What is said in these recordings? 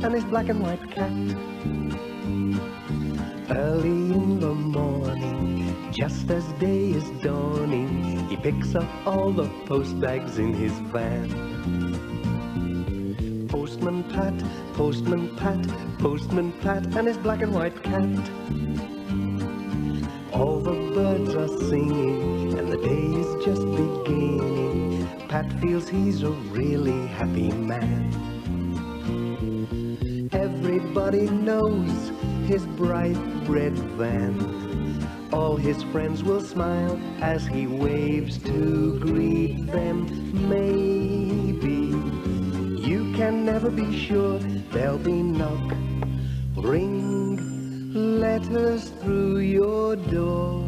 and his black and white cat. Early in the morning, just as day is dawning, he picks up all the post bags in his van. Postman Pat, Postman Pat, Postman Pat, and his black and white cat. All the birds are singing, and the day is just beginning. Pat feels he's a really happy man. Everybody knows his bright red van. All his friends will smile as he waves to greet them. Maybe you can never be sure there'll be knock, ring, letters through your door.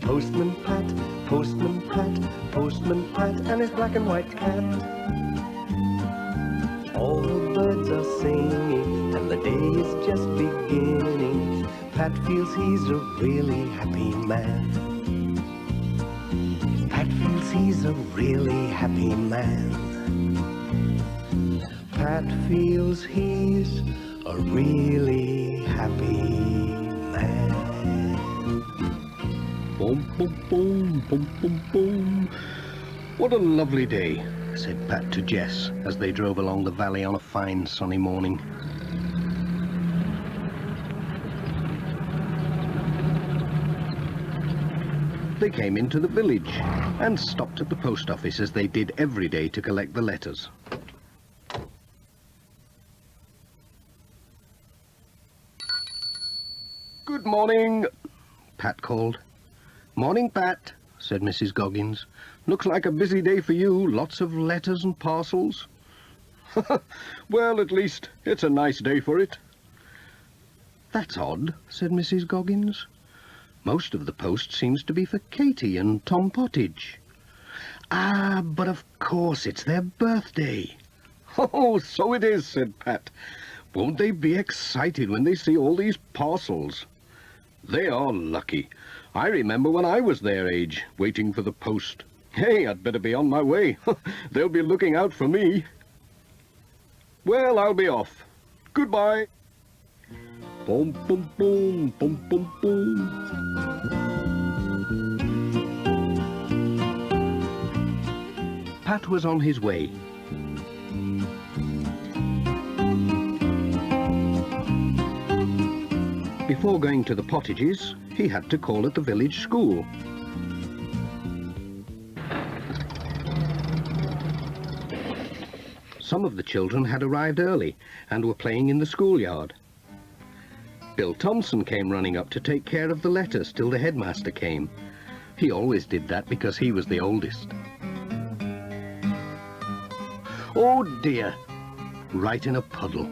Postman Pat, Postman Pat, Postman Pat, and his black and white cat. All the birds are singing, and the day is just beginning. Pat feels he's a really happy man. Pat feels he's a really happy man. Pat feels he's a really happy man. Boom, boom, boom, boom, boom, boom. What a lovely day, said Pat to Jess as they drove along the valley on a fine sunny morning. They came into the village and stopped at the post office as they did every day to collect the letters. Good morning, Pat called. Morning, Pat, said Mrs. Goggins. Looks like a busy day for you, lots of letters and parcels. Well, at least it's a nice day for it. That's odd, said Mrs. Goggins. Most of the post seems to be for Katie and Tom Pottage. Ah, but of course it's their birthday. Oh, so it is, said Pat. Won't they be excited when they see all these parcels? They are lucky. I remember when I was their age, waiting for the post. Hey, I'd better be on my way. They'll be looking out for me. Well, I'll be off. Goodbye. Boom, boom, boom, boom, boom, boom. Pat was on his way. Before going to the Pottages, he had to call at the village school. Some of the children had arrived early and were playing in the schoolyard. Bill Thompson came running up to take care of the letters till the headmaster came. He always did that because he was the oldest. Oh dear, right in a puddle.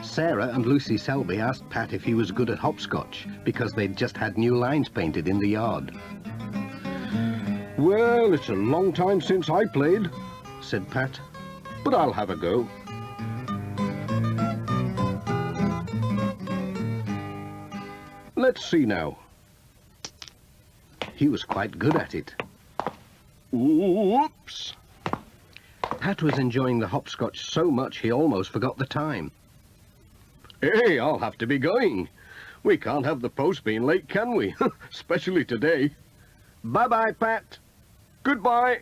Sarah and Lucy Selby asked Pat if he was good at hopscotch because they'd just had new lines painted in the yard. Well, it's a long time since I played, said Pat, but I'll have a go. Let's see now. He was quite good at it. Whoops! Pat was enjoying the hopscotch so much he almost forgot the time. Hey, I'll have to be going. We can't have the post being late, can we? Especially today. Bye-bye, Pat. Goodbye.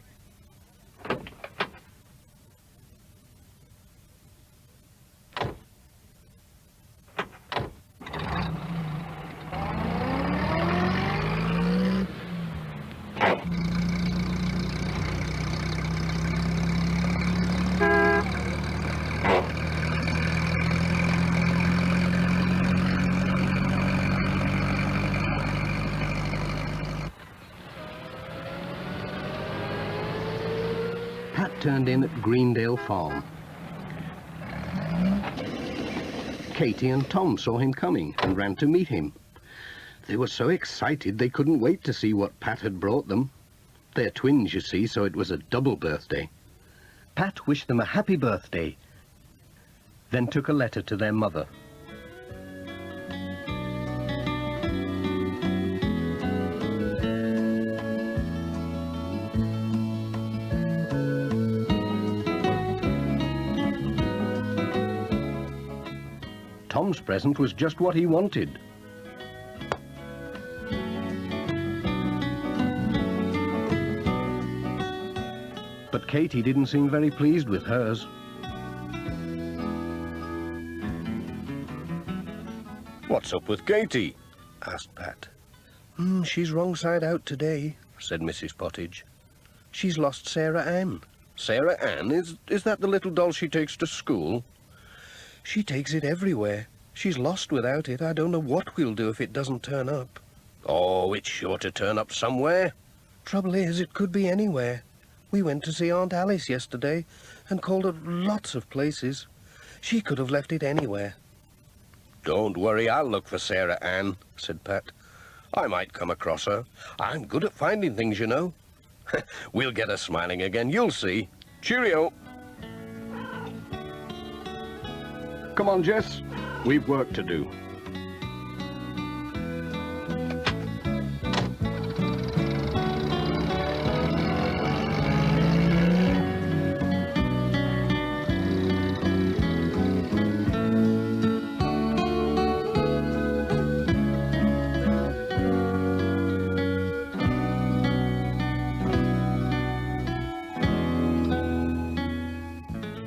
Pat turned in at Greendale Farm. Katie and Tom saw him coming and ran to meet him. They were so excited they couldn't wait to see what Pat had brought them. They're twins, you see, so it was a double birthday. Pat wished them a happy birthday, then took a letter to their mother. Tom's present was just what he wanted. But Katie didn't seem very pleased with hers. "What's up with Katie?" asked Pat. She's wrong side out today," said Mrs. Pottage. "She's lost Sarah Ann." Sarah Ann? Is that the little doll she takes to school? "She takes it everywhere. She's lost without it. I don't know what we'll do if it doesn't turn up." Oh, it's sure to turn up somewhere. "Trouble is, it could be anywhere. We went to see Aunt Alice yesterday and called at lots of places. She could have left it anywhere." "Don't worry, I'll look for Sarah Ann," said Pat. "I might come across her. I'm good at finding things, you know." "We'll get her smiling again, you'll see. Cheerio." Come on, Jess. We've work to do.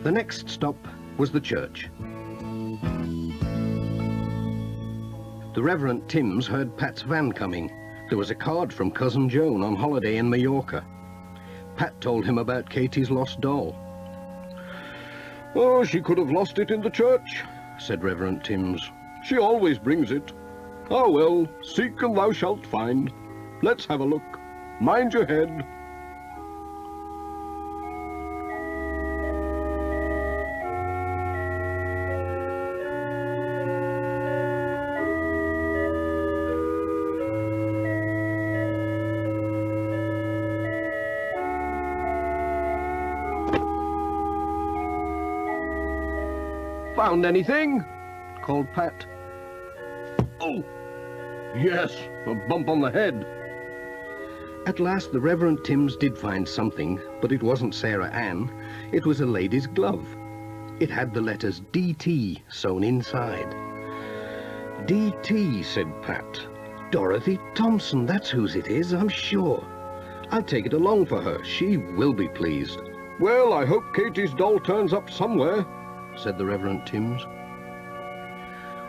The next stop was the church. The Reverend Timms heard Pat's van coming. There was a card from Cousin Joan on holiday in Mallorca. Pat told him about Katie's lost doll. "Oh, she could have lost it in the church," said Reverend Timms. "She always brings it. Ah, well, seek and thou shalt find. Let's have a look. Mind your head." "Found anything?" called Pat. Oh, yes, a bump on the head. At last the Reverend Timms did find something, but it wasn't Sarah Ann. It was a lady's glove. It had the letters DT sewn inside. "DT," said Pat. "Dorothy Thompson, that's whose it is, I'm sure. I'll take it along for her. She will be pleased," Well, I hope Katie's doll turns up somewhere. said the Reverend Timms.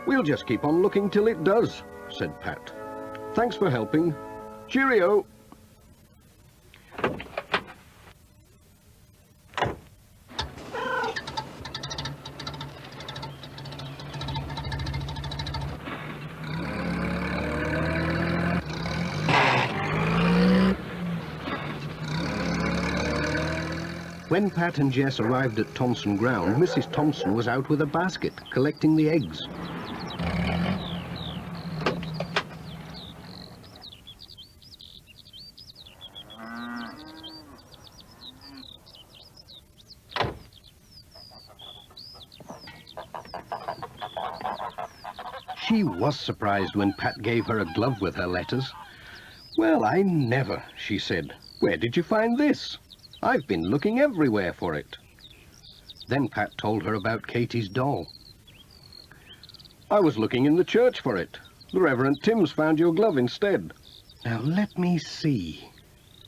"We'll just keep on looking till it does," said Pat. "Thanks for helping. Cheerio." When Pat and Jess arrived at Thompson Ground, Mrs. Thompson was out with a basket, collecting the eggs. She was surprised when Pat gave her a glove with her letters. "Well, I never," she said. "Where did you find this? I've been looking everywhere for it." Then Pat told her about Katie's doll. "I was looking in the church for it. The Reverend Timms found your glove instead." "Now, let me see.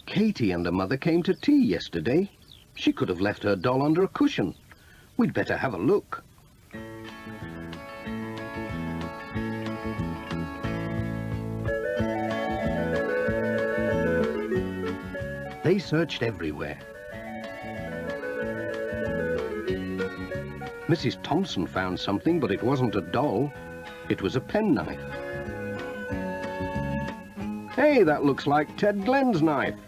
Katie and her mother came to tea yesterday. She could have left her doll under a cushion. We'd better have a look." They searched everywhere. Mrs. Thompson found something, but it wasn't a doll. It was a penknife. "Hey, that looks like Ted Glenn's knife."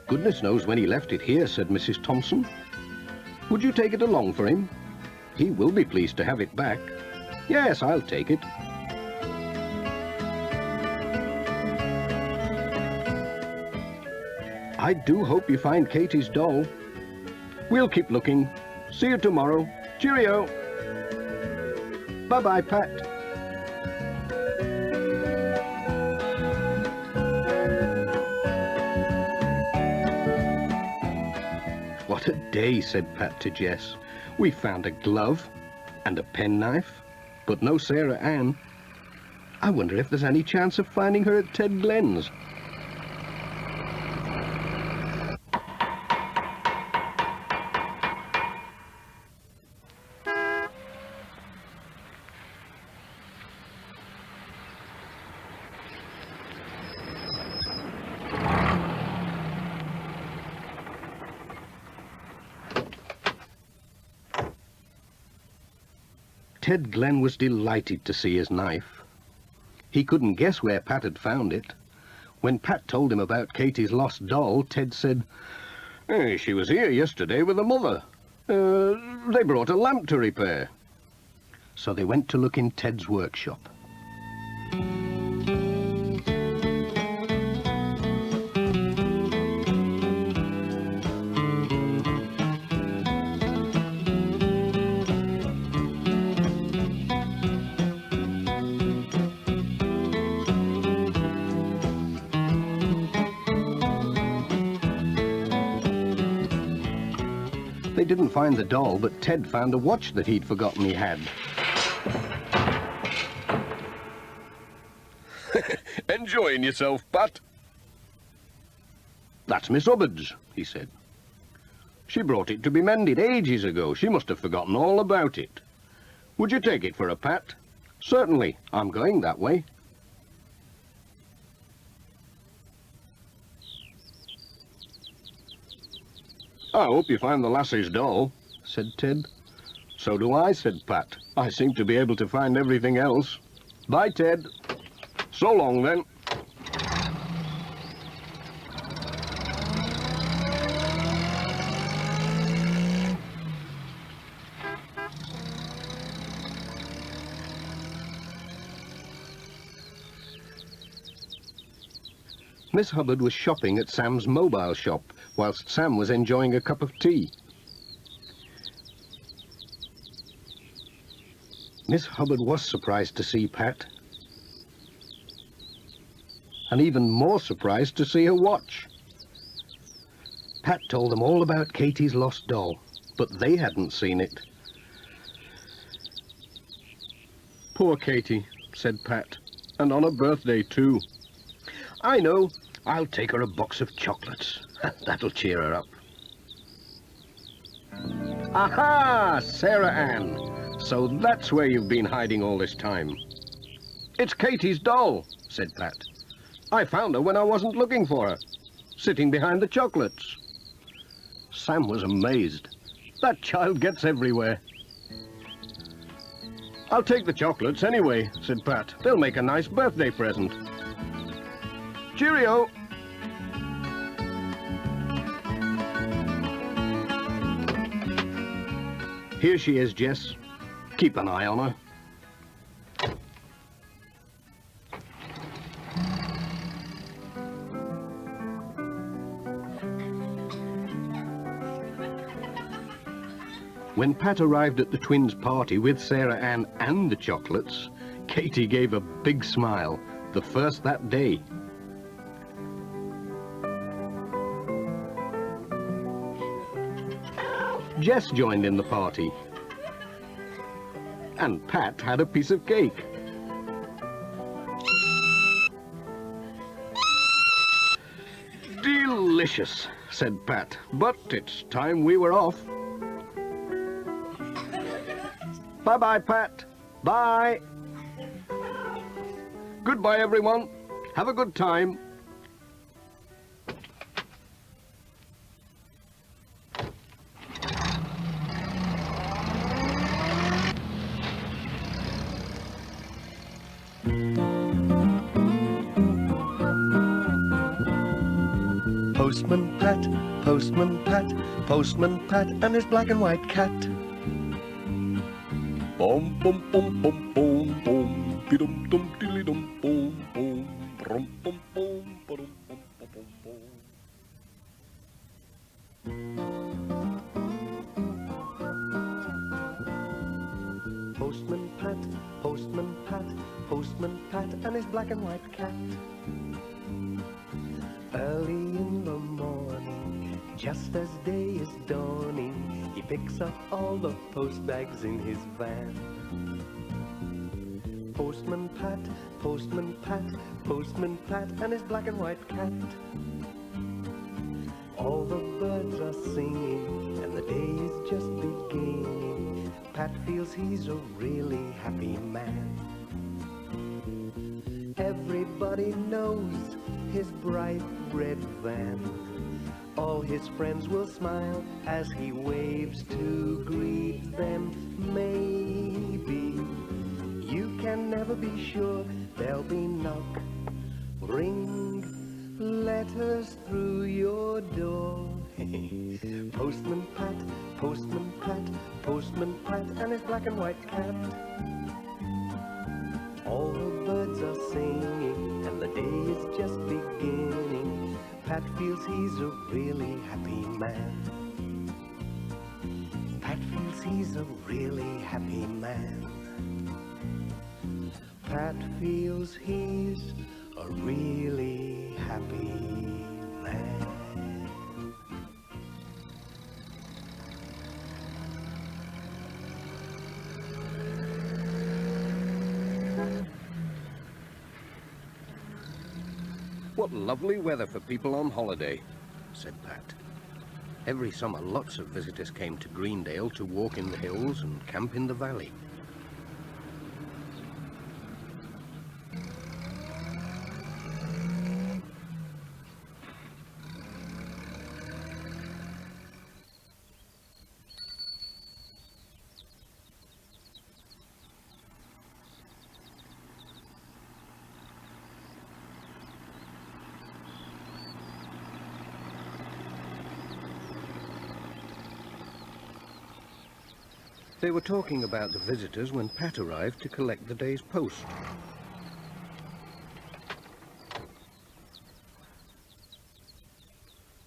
"Goodness knows when he left it here," said Mrs. Thompson. "Would you take it along for him? He will be pleased to have it back." "Yes, I'll take it." "I do hope you find Katie's doll. We'll keep looking. See you tomorrow. Cheerio." "Bye-bye, Pat." "What a day," said Pat to Jess. "We found a glove and a penknife but no Sarah Ann. I wonder if there's any chance of finding her at Ted Glen's. Ted Glen was delighted to see his knife. He couldn't guess where Pat had found it. When Pat told him about Katie's lost doll, Ted said, "Hey, she was here yesterday with her mother. They brought a lamp to repair." So they went to look in Ted's workshop. They didn't find the doll, but Ted found a watch that he'd forgotten he had. Enjoying yourself, Pat? "That's Miss Hubbard's," he said. "She brought it to be mended ages ago. She must have forgotten all about it. Would you take it for a Pat?" "Certainly. I'm going that way." "I hope you find the lassie's doll," said Ted. "So do I," said Pat. "I seem to be able to find everything else. Bye, Ted." "So long, then." Miss Hubbard was shopping at Sam's mobile shop, whilst Sam was enjoying a cup of tea. Miss Hubbard was surprised to see Pat, and even more surprised to see her watch. Pat told them all about Katie's lost doll, but they hadn't seen it. "Poor Katie," said Pat, "and on her birthday too." "I know. I'll take her a box of chocolates. That'll cheer her up." "Aha! Sarah Ann. So that's where you've been hiding all this time." "It's Katie's doll," said Pat. "I found her when I wasn't looking for her, sitting behind the chocolates." Sam was amazed. That child gets everywhere. "I'll take the chocolates anyway," said Pat. "They'll make a nice birthday present." "Cheerio!" "Here she is, Jess. Keep an eye on her." When Pat arrived at the twins' party with Sarah Ann and the chocolates, Katie gave a big smile, the first that day. Jess joined in the party, and Pat had a piece of cake. "Delicious," said Pat, "but it's time we were off." "Bye-bye, Pat. Bye." "Goodbye, everyone. Have a good time." Postman Pat, Postman Pat, Postman Pat and his black and white cat. Bum bum bum bum bum bum, bidum dum dilly dum bum bum, brum bum bum bum bum bum bum. Postman Pat, Postman Pat, Postman Pat and his black and white cat. Early in the morning, just as day is dawning, he picks up all the post bags in his van. Postman Pat, Postman Pat, Postman Pat, and his black and white cat. All the birds are singing, and the day is just beginning. Pat feels he's a really happy man. Everybody knows his bright red van. All his friends will smile as he waves to greet them. Maybe you can never be sure. There'll be knock, ring, letters through your door. Postman Pat, Postman Pat, Postman Pat, and his black and white cat. All the birds are singing, and the day is just beginning. Pat feels he's a really happy man. Pat feels he's a really happy man. Pat feels he's a really happy man. What lovely weather for people on holiday, said Pat. Every summer, lots of visitors came to Greendale to walk in the hills and camp in the valley. They were talking about the visitors when Pat arrived to collect the day's post.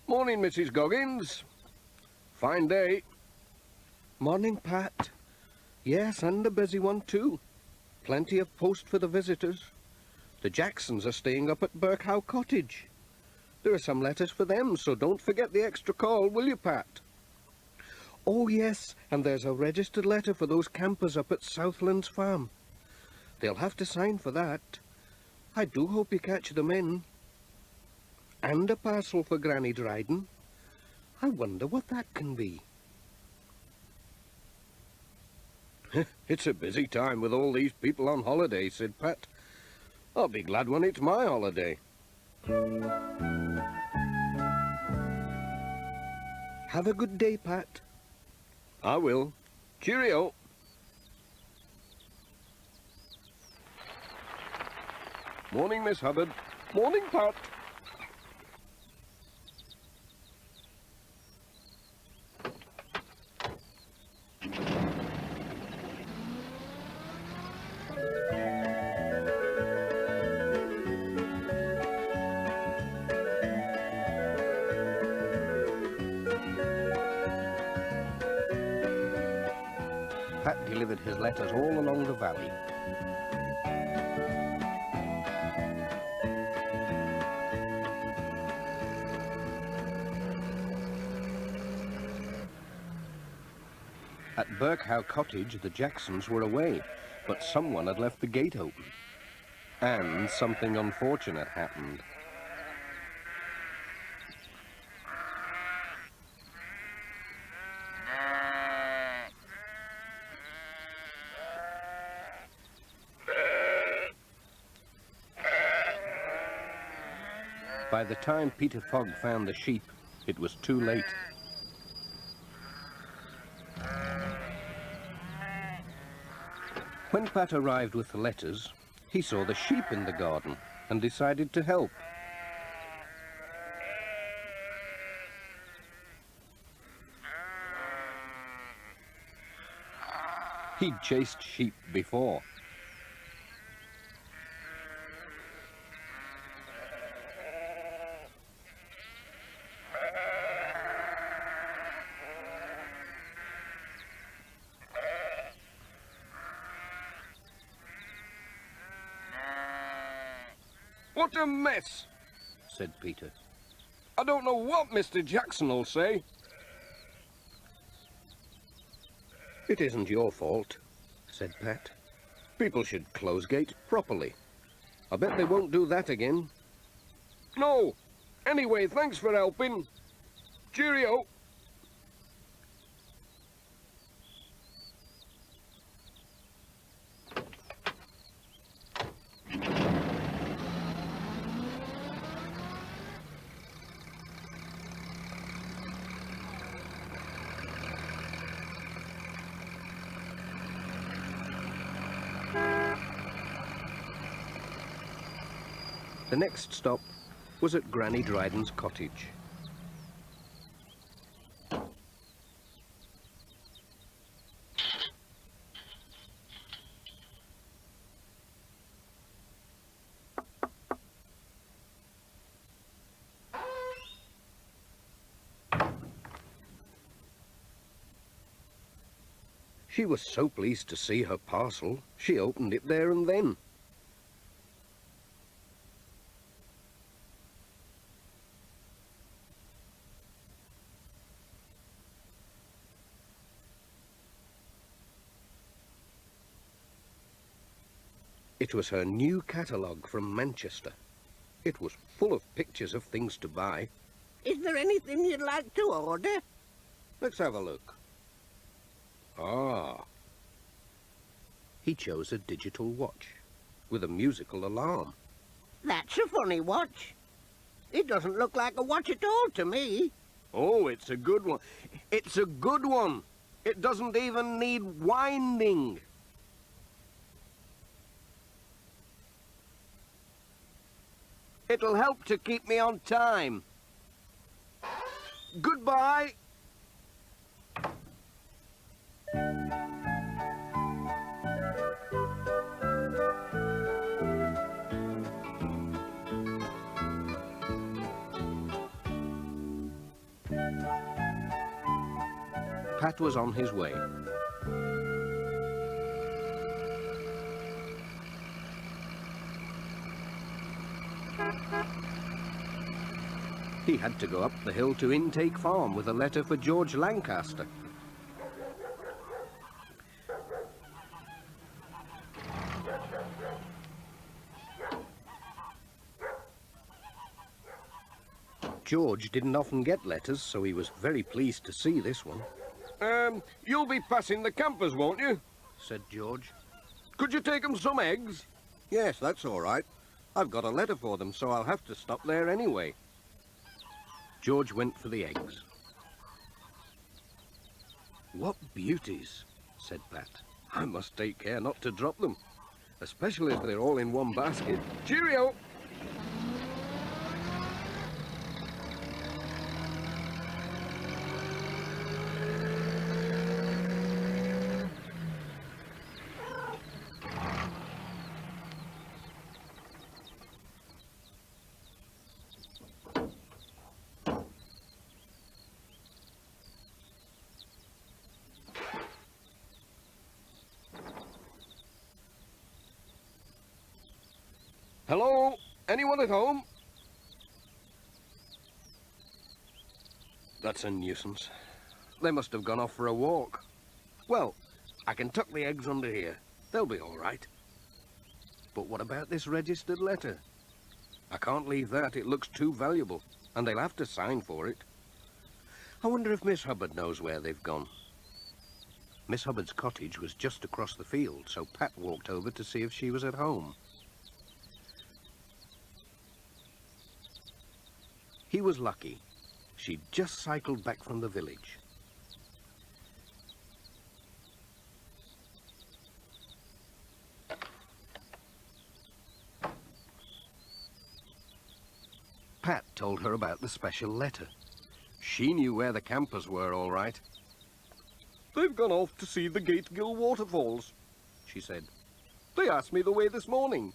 Morning, Mrs. Goggins. Fine day. Morning, Pat. Yes, and a busy one too. Plenty of post for the visitors. The Jacksons are staying up at Birkhow Cottage. There are some letters for them, so don't forget the extra call, will you, Pat? Oh, yes, and there's a registered letter for those campers up at Southlands Farm. They'll have to sign for that. I do hope you catch them in. And a parcel for Granny Dryden. I wonder what that can be. It's a busy time with all these people on holiday, said Pat. I'll be glad when it's my holiday. Have a good day, Pat. I will. Cheerio. Morning, Miss Hubbard. Morning, Pat. Pat delivered his letters all along the valley. At Birkhow Cottage, the Jacksons were away, but someone had left the gate open. And something unfortunate happened. By the time Peter Fogg found the sheep, it was too late. When Pat arrived with the letters, he saw the sheep in the garden and decided to help. He'd chased sheep before. What a mess, Said Peter. I don't know what Mr. Jackson will say. It isn't your fault, said Pat. People should close gates properly. I bet they won't do that again. No. Anyway, thanks for helping. Cheerio. The next stop was at Granny Dryden's cottage. She was so pleased to see her parcel, she opened it there and then. It was her new catalogue from Manchester. It was full of pictures of things to buy. Is there anything you'd like to order? Let's have a look. Ah. He chose a digital watch with a musical alarm. That's a funny watch. It doesn't look like a watch at all to me. Oh, it's a good one. It's a good one. It doesn't even need winding. It'll help to keep me on time. Goodbye. Pat was on his way. He had to go up the hill to Intake Farm with a letter for George Lancaster. George didn't often get letters, so he was very pleased to see this one. You'll be passing the campers, won't you? Said George. Could you take them some eggs? Yes, that's all right. I've got a letter for them, so I'll have to stop there anyway. George went for the eggs. What beauties, said Pat. I must take care not to drop them, especially if they're all in one basket. Cheerio! Hello? Anyone at home? That's a nuisance. They must have gone off for a walk. Well, I can tuck the eggs under here. They'll be all right. But what about this registered letter? I can't leave that. It looks too valuable, and they'll have to sign for it. I wonder if Miss Hubbard knows where they've gone. Miss Hubbard's cottage was just across the field, so Pat walked over to see if she was at home. He was lucky. She'd just cycled back from the village. Pat told her about the special letter. She knew where the campers were, all right. They've gone off to see the Gategill waterfalls, she said. They asked me the way this morning.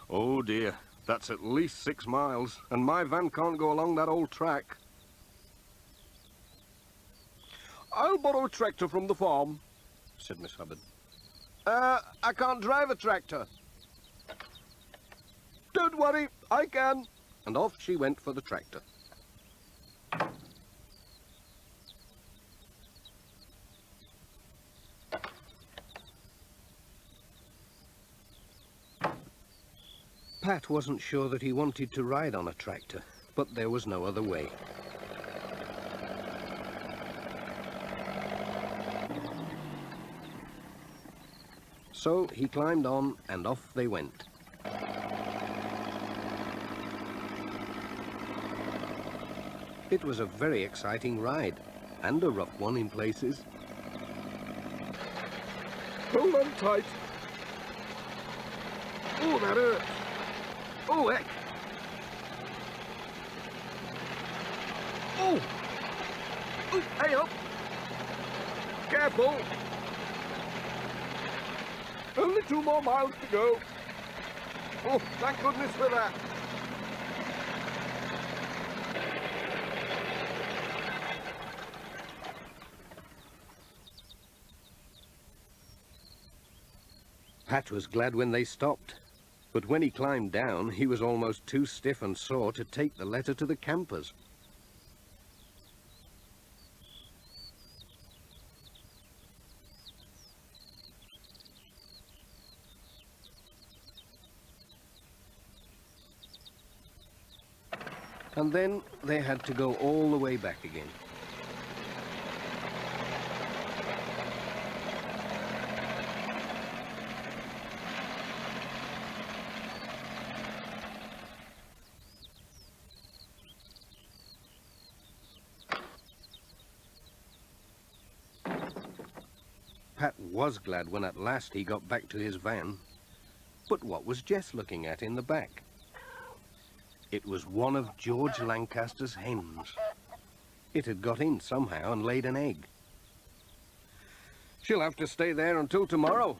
Oh dear. That's at least 6 miles, and my van can't go along that old track. I'll borrow a tractor from the farm, said Miss Hubbard. I can't drive a tractor. Don't worry, I can. And off she went for the tractor. Pat wasn't sure that he wanted to ride on a tractor, but there was no other way. So he climbed on and off they went. It was a very exciting ride, and a rough one in places. Hold on tight. Oh, that hurts. Oh, heck. Oh! Oh, hey up! Careful! Only 2 more miles to go. Oh, thank goodness for that. Pat was glad when they stopped, but when he climbed down, he was almost too stiff and sore to take the letter to the campers. And then they had to go all the way back again. Pat was glad when at last he got back to his van. But what was Jess looking at in the back? It was one of George Lancaster's hens. It had got in somehow and laid an egg. "She'll have to stay there until tomorrow,"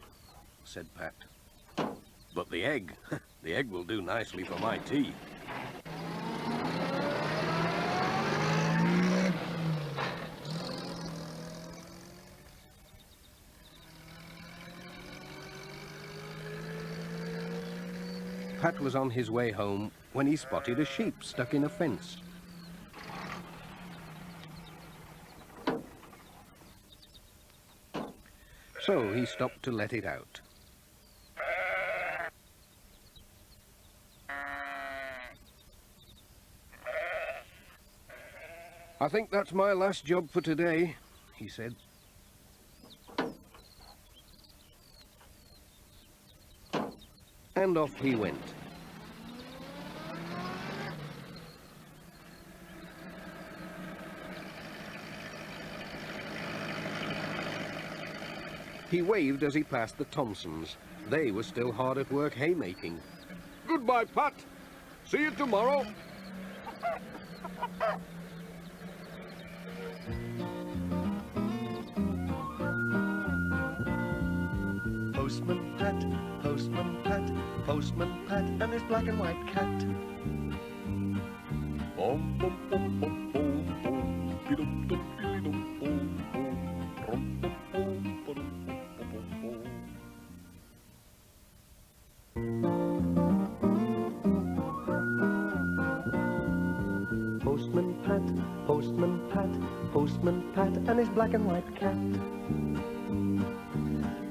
said Pat. "But the egg, the egg will do nicely for my tea." Pat was on his way home when he spotted a sheep stuck in a fence. So he stopped to let it out. "I think that's my last job for today," he said. And off he went. He waved as he passed the Thompsons. They were still hard at work haymaking. Goodbye, Pat. See you tomorrow. Postman Pat, Postman Pat, Postman Pat, and his black and white cat. Bum, bum, bum, bum, bum, bum. Be-dum, dum, be-dum, bum, bum. Rum, bum, bum, ba-dum, bum, bum, bum. Postman Pat, Postman Pat, Postman Pat, and his black and white cat.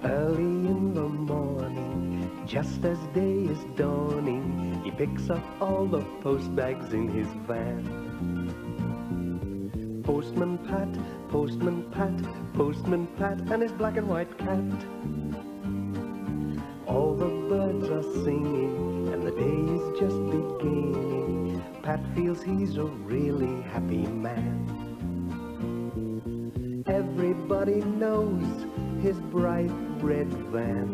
Early in the morning, just as day is dawning, he picks up all the post bags in his van. Postman Pat, Postman Pat, Postman Pat, and his black and white cat. All the birds are singing, and the day is just beginning. Pat feels he's a really happy man. Everybody knows his bright red van.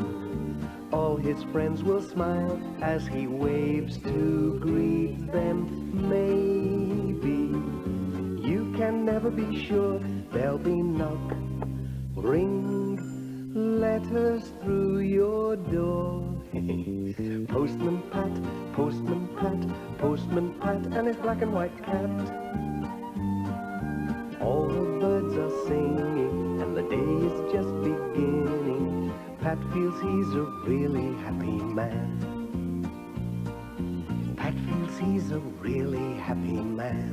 All his friends will smile as he waves to greet them. Maybe you can never be sure. There'll be knock, ring, letters through your door. Postman Pat, Postman Pat, Postman Pat, and his black and white cat. All the birds are singing, and the day is just beginning. Pat feels he's a really happy man. Pat feels he's a really happy man.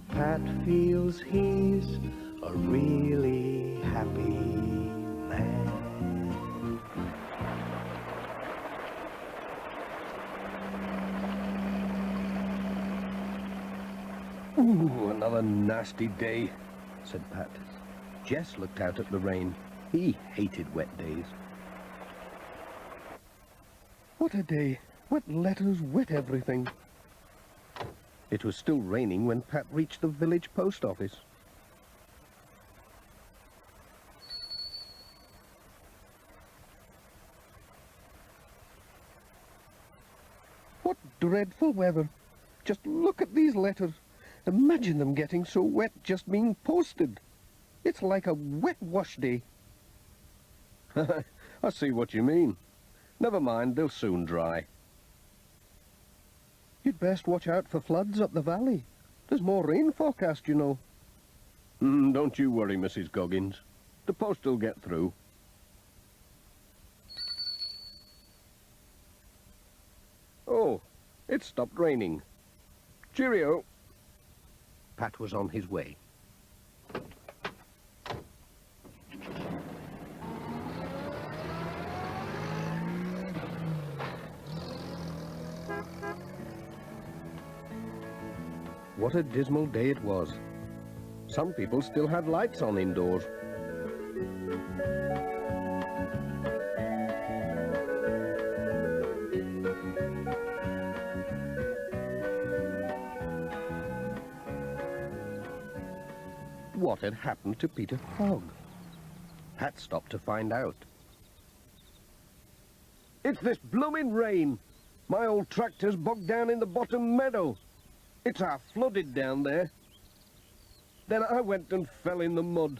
Pat feels he's a really happy man. Ooh, another nasty day, said Pat. Jess looked out at the rain. He hated wet days. What a day. Wet letters, wet everything. It was still raining when Pat reached the village post office. What dreadful weather. Just look at these letters. Imagine them getting so wet just being posted. It's like a wet wash day. I see what you mean. Never mind, they'll soon dry. You'd best watch out for floods up the valley. There's more rain forecast, you know. Don't you worry, Mrs. Goggins. The post will get through. Oh, it stopped raining. Cheerio. Pat was on his way. What a dismal day it was. Some people still had lights on indoors. What had happened to Peter Fogg? Pat stopped to find out. It's this blooming rain. My old tractor's bogged down in the bottom meadow. It's half flooded down there. Then I went and fell in the mud.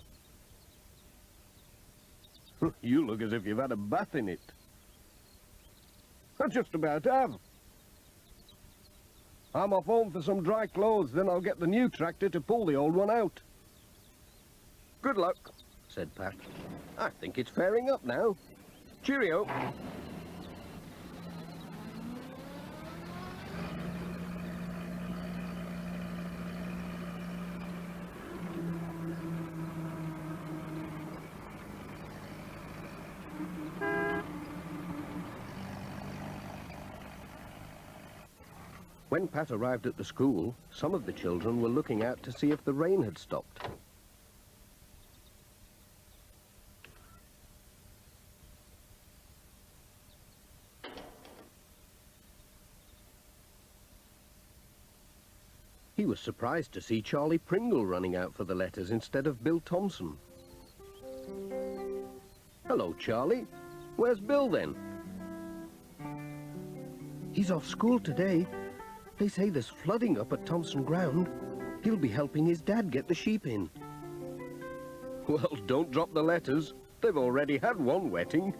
You look as if you've had a bath in it. I just about have. I'm off home for some dry clothes, then I'll get the new tractor to pull the old one out. Good luck, said Pat. I think it's fairing up now. Cheerio. When Pat arrived at the school, some of the children were looking out to see if the rain had stopped. He was surprised to see Charlie Pringle running out for the letters instead of Bill Thompson. Hello, Charlie. Where's Bill, then? He's off school today. They say there's flooding up at Thompson Ground. He'll be helping his dad get the sheep in. Well, don't drop the letters. They've already had one wetting.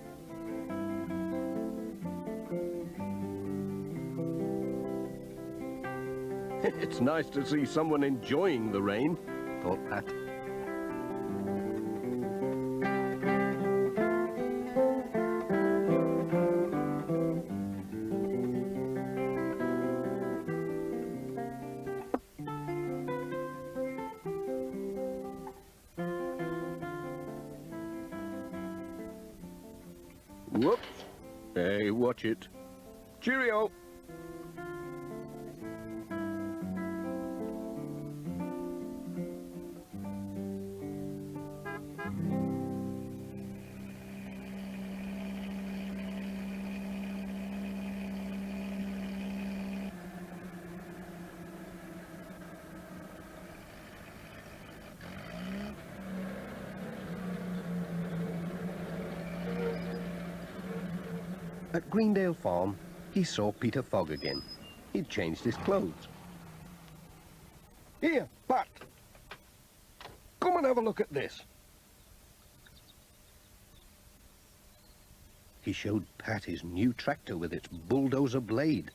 It's nice to see someone enjoying the rain, thought Pat. Whoops. Hey, watch it. Cheerio. At Greendale Farm, he saw Peter Fogg again. He'd changed his clothes. Here, Pat. Come and have a look at this. He showed Pat his new tractor with its bulldozer blade.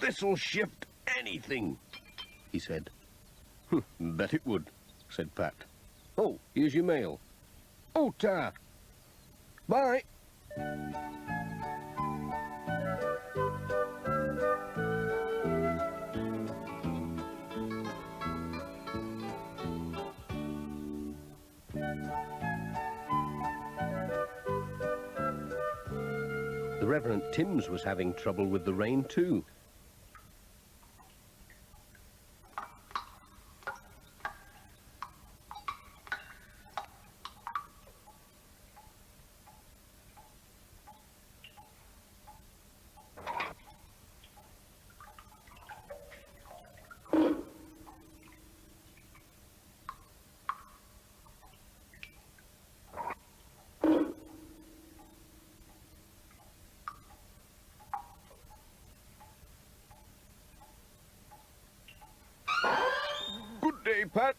This'll shift anything, he said. Bet it would, said Pat. Oh, here's your mail. Oh, ta. Bye. The Reverend Timms was having trouble with the rain too. Pat,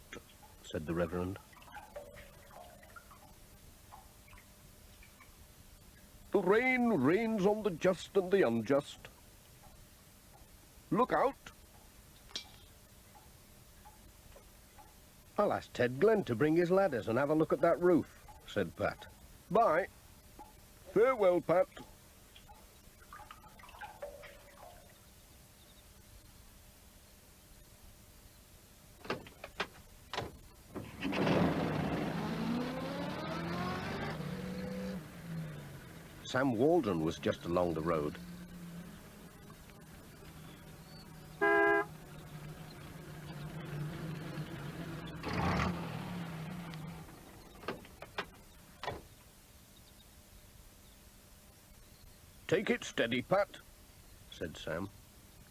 said the Reverend. The rain rains on the just and the unjust. Look out. I'll ask Ted Glenn to bring his ladders and have a look at that roof, said Pat. Bye. Farewell, Pat. Sam Waldron was just along the road. Take it steady, Pat, said Sam.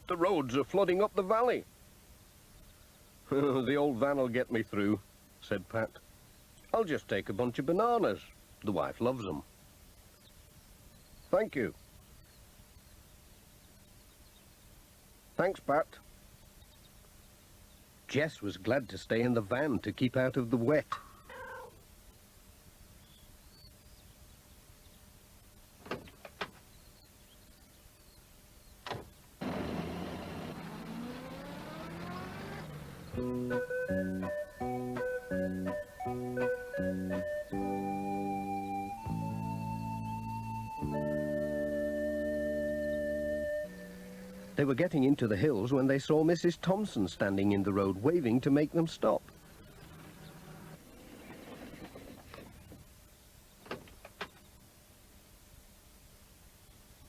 The roads are flooding up the valley. The old van'll get me through, said Pat. I'll just take a bunch of bananas. The wife loves them. Thank you. Thanks, Pat. Jess was glad to stay in the van to keep out of the wet. They were getting into the hills when they saw Mrs. Thompson standing in the road, waving to make them stop.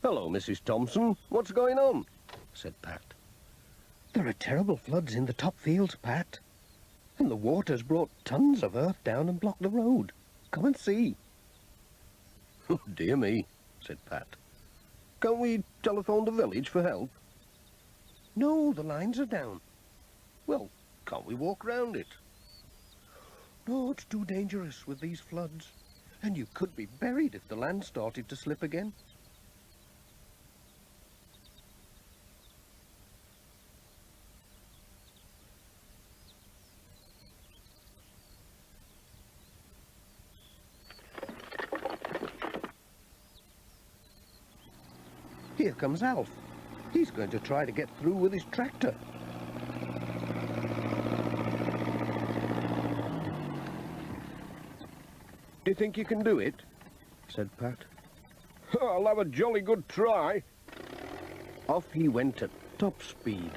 Hello, Mrs. Thompson. What's going on? Said Pat. There are terrible floods in the top fields, Pat. And the water's brought tons of earth down and blocked the road. Come and see. Oh, dear me, said Pat. Can't we telephone the village for help? No, the lines are down. Well, can't we walk round it? No, it's too dangerous with these floods. And you could be buried if the land started to slip again. Here comes Alf. He's going to try to get through with his tractor. Do you think you can do it? Said Pat. I'll have a jolly good try. Off he went at top speed.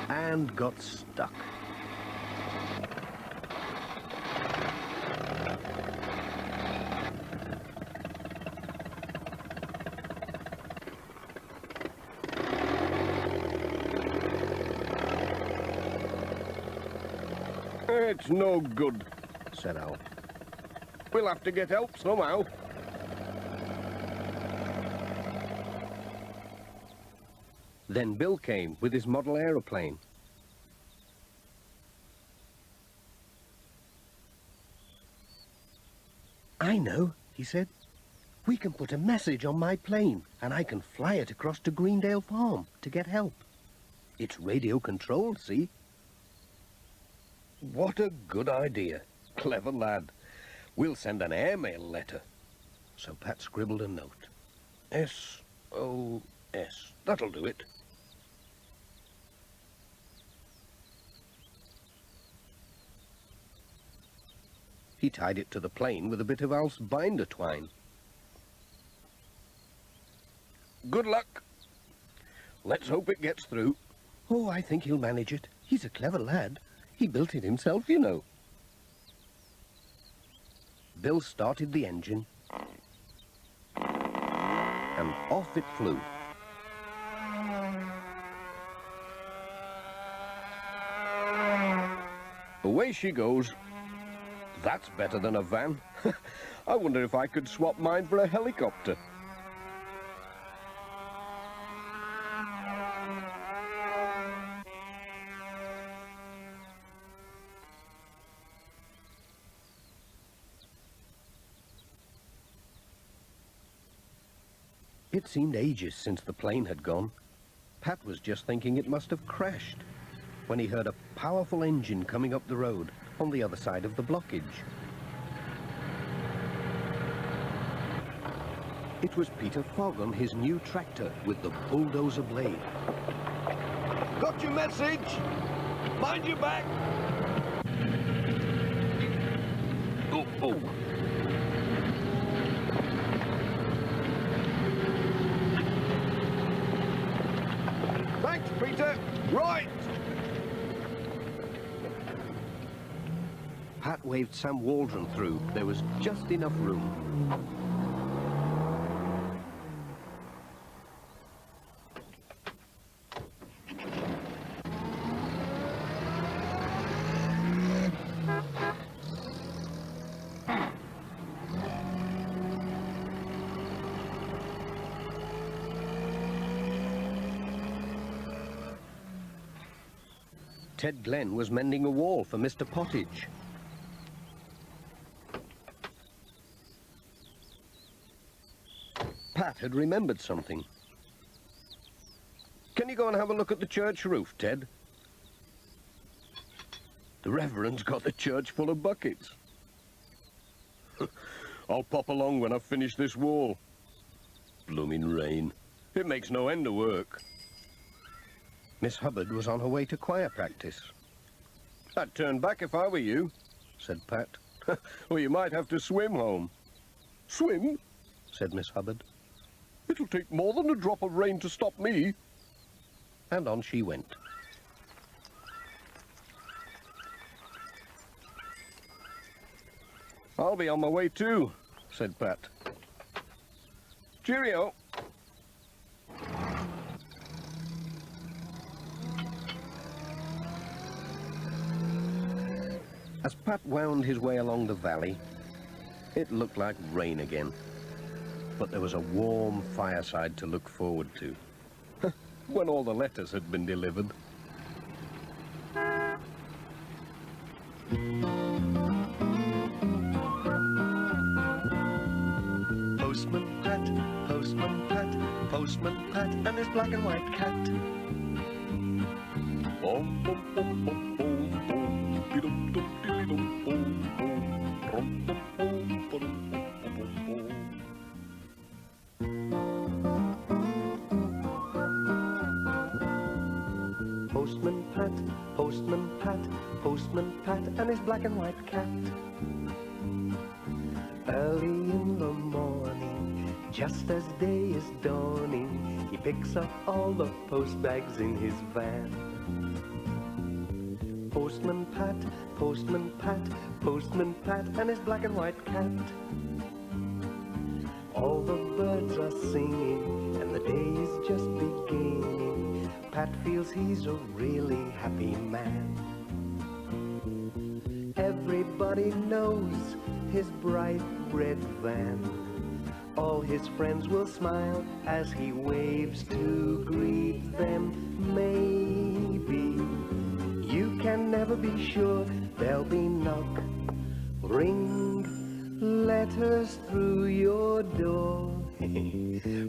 And got stuck. It's no good, said Al. We'll have to get help somehow. Then Bill came with his model aeroplane. I know, he said. We can put a message on my plane and I can fly it across to Greendale Farm to get help. It's radio controlled, see? What a good idea. Clever lad. We'll send an airmail letter. So Pat scribbled a note. S-O-S. That'll do it. He tied it to the plane with a bit of Alf's binder twine. Good luck. Let's hope it gets through. Oh, I think he'll manage it. He's a clever lad. He built it himself, you know. Bill started the engine, and off it flew. Away she goes. That's better than a van. I wonder if I could swap mine for a helicopter. It seemed ages since the plane had gone. Pat was just thinking it must have crashed when he heard a powerful engine coming up the road on the other side of the blockage. It was Peter Fogg on his new tractor with the bulldozer blade. Got your message? Mind your back! Oh. Thanks, Peter. Right! Pat waved Sam Waldron through. There was just enough room. Ted Glenn was mending a wall for Mr. Pottage. Pat had remembered something. Can you go and have a look at the church roof, Ted? The Reverend's got the church full of buckets. I'll pop along when I've finished this wall. Blooming rain. It makes no end of work. Miss Hubbard was on her way to choir practice. I'd turn back if I were you, said Pat. or you might have to swim home. Swim? Said Miss Hubbard. It'll take more than a drop of rain to stop me. And on she went. I'll be on my way too, said Pat. Cheerio. As Pat wound his way along the valley, it looked like rain again. But there was a warm fireside to look forward to. When all the letters had been delivered. Postman Pat, Postman Pat, Postman Pat, and his black and white cat. Bom, bom, bom, bom, bom, bom, bidum, dum, didum, bom, bom, rum, bom, bom, ba-dum, bom, bom, bom, bom. Postman Pat, Postman Pat, Postman Pat, and his black and white cat. Early in the morning, just as day is dawning, he picks up all the post bags in his van. Postman Pat, Postman Pat, Postman Pat, and his black and white cat. All the birds are singing, and the day is just beginning. Pat feels he's a really happy man. Everybody knows his bright red van. All his friends will smile as he waves to greet them. Maybe you can never be sure. There'll be knock, ring, letters through your door.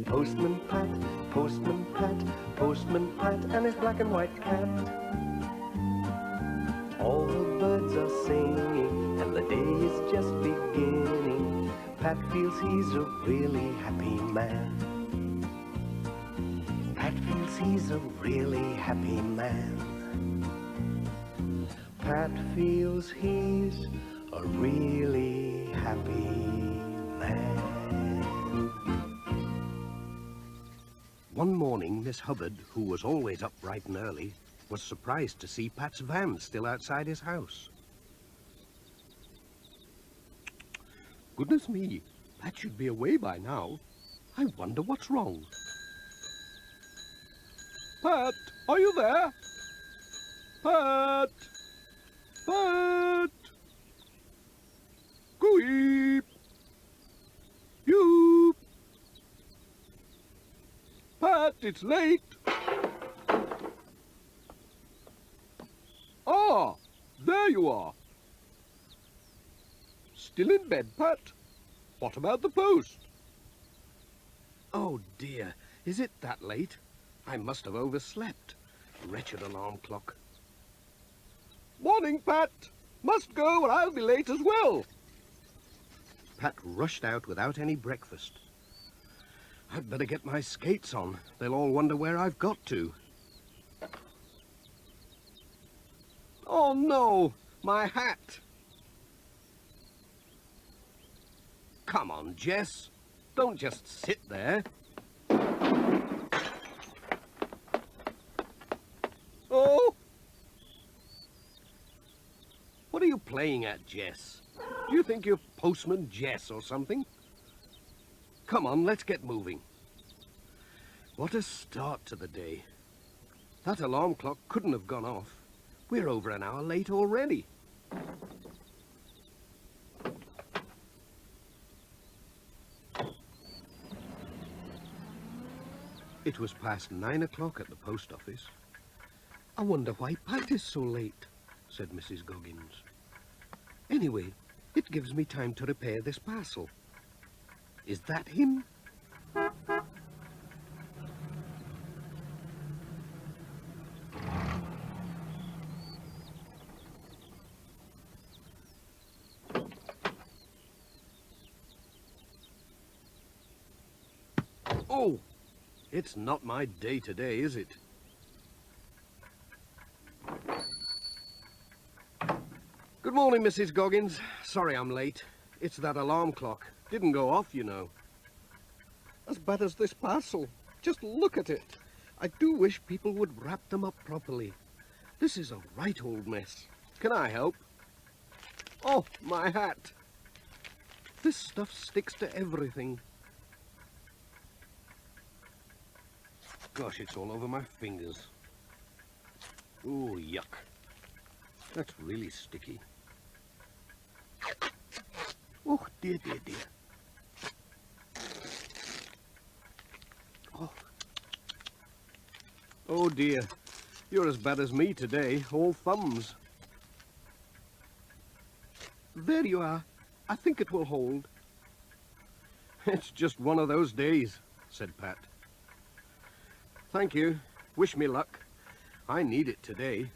Postman Pat, Postman Pat, Postman Pat, and his black and white cat. All the birds are singing, and the day is just beginning. Pat feels he's a really happy man. Pat feels he's a really happy man. Pat feels he's a really happy man. One morning, Miss Hubbard, who was always up bright and early, was surprised to see Pat's van still outside his house. Goodness me, Pat should be away by now. I wonder what's wrong. Pat, are you there? Pat! Pat! Goeep! Yoop! Pat, it's late! Ah, there you are. Still in bed, Pat? What about the post? Oh, dear. Is it that late? I must have overslept. Wretched alarm clock. Morning, Pat. Must go or I'll be late as well. Pat rushed out without any breakfast. I'd better get my skates on. They'll all wonder where I've got to. Oh, no! My hat! Come on, Jess. Don't just sit there. Oh! What are you playing at, Jess? Do you think you're Postman Jess or something? Come on, let's get moving. What a start to the day. That alarm clock couldn't have gone off. We're over an hour late already. It was past 9 o'clock at the post office. I wonder why Pat is so late, said Mrs. Goggins. Anyway, it gives me time to repair this parcel. Is that him? Oh, it's not my day today, is it? Good morning, Mrs. Goggins. Sorry I'm late. It's that alarm clock. Didn't go off, you know. As bad as this parcel. Just look at it. I do wish people would wrap them up properly. This is a right old mess. Can I help? Oh, my hat. This stuff sticks to everything. Gosh, it's all over my fingers. Ooh, yuck. That's really sticky. Oh, dear, dear, dear. Oh. Oh, dear. You're as bad as me today, all thumbs. There you are. I think it will hold. It's just one of those days, said Pat. Thank you. Wish me luck. I need it today.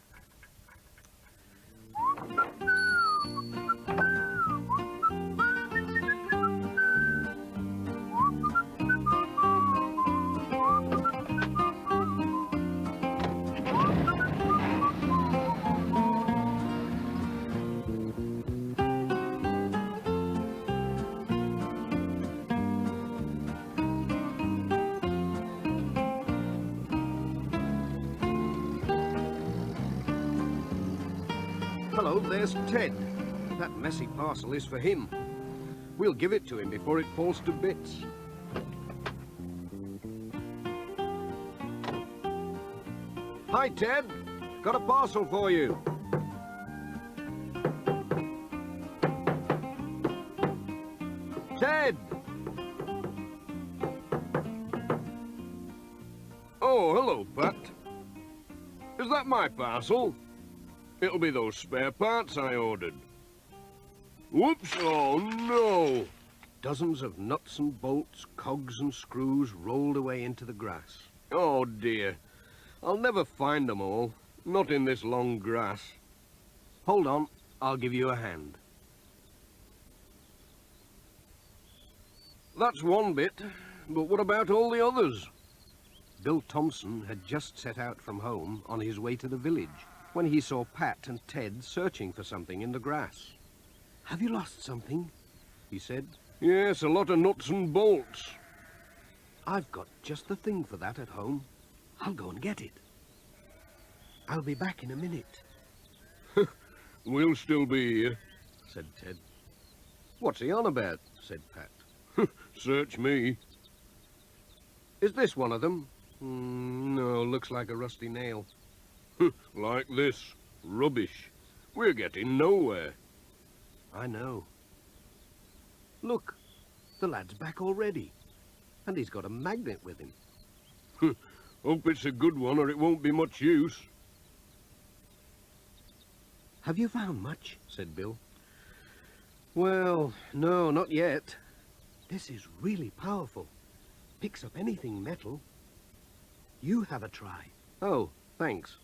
Hello, there's Ted. That messy parcel is for him. We'll give it to him before it falls to bits. Hi, Ted. Got a parcel for you. Ted! Oh, hello, Pat. Is that my parcel? It'll be those spare parts I ordered. Whoops, oh no! Dozens of nuts and bolts, cogs and screws rolled away into the grass. Oh dear. I'll never find them all. Not in this long grass. Hold on, I'll give you a hand. That's one bit, but what about all the others? Bill Thompson had just set out from home on his way to the village when he saw Pat and Ted searching for something in the grass. Have you lost something? He said. Yes, a lot of nuts and bolts. I've got just the thing for that at home. I'll go and get it. I'll be back in a minute, We'll still be here. said Ted. What's he on about? Said Pat. Search me. Is this one of them? No, looks like a rusty nail. Like this. Rubbish. We're getting nowhere. I know. Look, the lad's back already. And he's got a magnet with him. Hope it's a good one or it won't be much use. Have you found much? Said Bill. Well, no, not yet. This is really powerful. picks up anything metal. You have a try. Oh, thanks.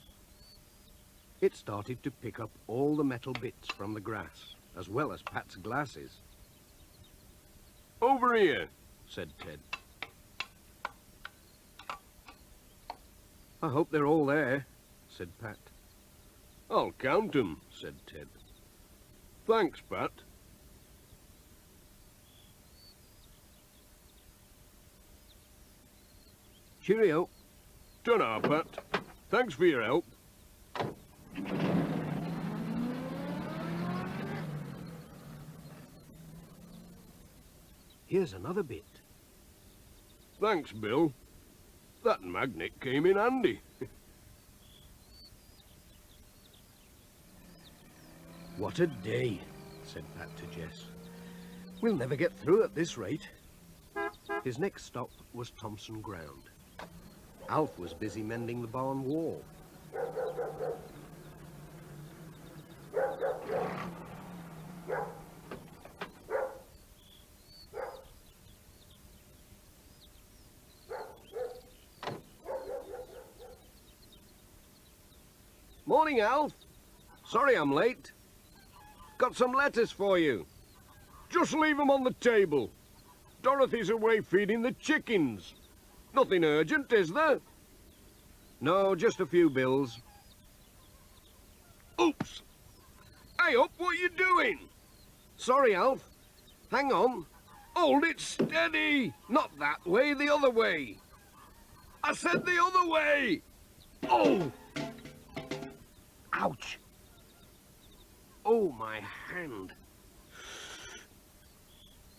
It started to pick up all the metal bits from the grass, as well as Pat's glasses. Over here, Said Ted. I hope they're all there, said Pat. I'll count 'em, Said Ted. Thanks, Pat. Cheerio. Ta-ra, Pat. Thanks for your help. Here's another bit. Thanks, Bill. That magnet came in handy. What a day, said Pat to Jess. We'll never get through at this rate. His next stop was Thompson Ground. Alf was busy mending the barn wall. Morning, Alf. Sorry I'm late. Got some letters for you. Just leave 'em on the table. Dorothy's away feeding the chickens. Nothing urgent, is there? No, just a few bills. Oops! Hey up, what you doing? Sorry, Alf. Hang on. Hold it steady! Not that way, the other way. I said the other way! Oh! Ouch. Oh, my hand.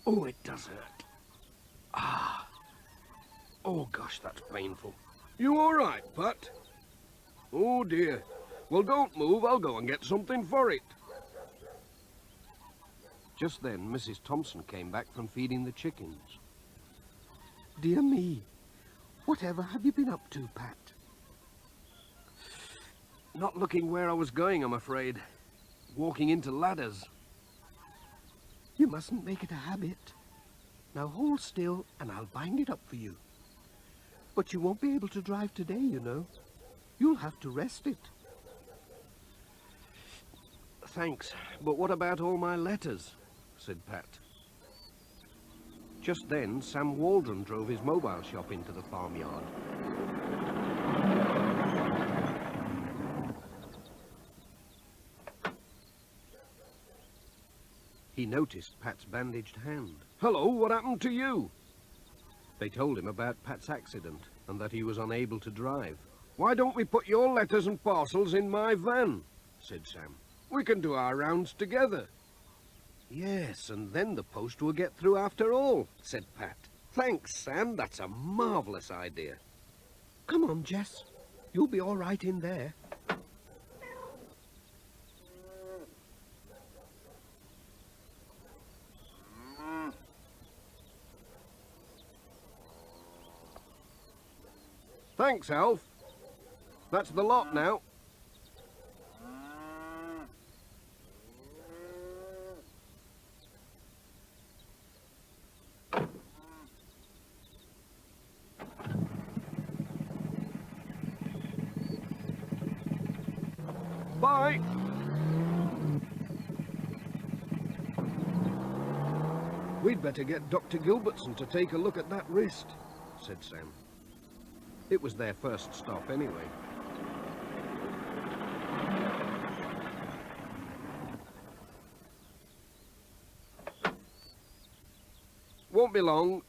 Oh, it does hurt. Ah. Oh, gosh, that's painful. You all right, Pat? Oh, dear. Well, don't move. I'll go and get something for it. Just then, Mrs. Thompson came back from feeding the chickens. Dear me, whatever have you been up to, Pat? Not looking where I was going, I'm afraid. Walking into ladders. You mustn't make it a habit. Now hold still and I'll bind it up for you. But you won't be able to drive today, you know. You'll have to rest it. Thanks, but what about all my letters? Said Pat. Just then, Sam Waldron drove his mobile shop into the farmyard. He noticed Pat's bandaged hand. Hello, what happened to you? They told him about Pat's accident and that he was unable to drive. Why don't we put your letters and parcels in my van? Said Sam. We can do our rounds together. Yes, and then the post will get through after all, said Pat. Thanks, Sam. That's a marvellous idea. Come on, Jess. You'll be all right in there. Thanks, Alf. That's the lot now. Bye. We'd better get Dr. Gilbertson to take a look at that wrist, said Sam. It was their first stop anyway. Won't be long.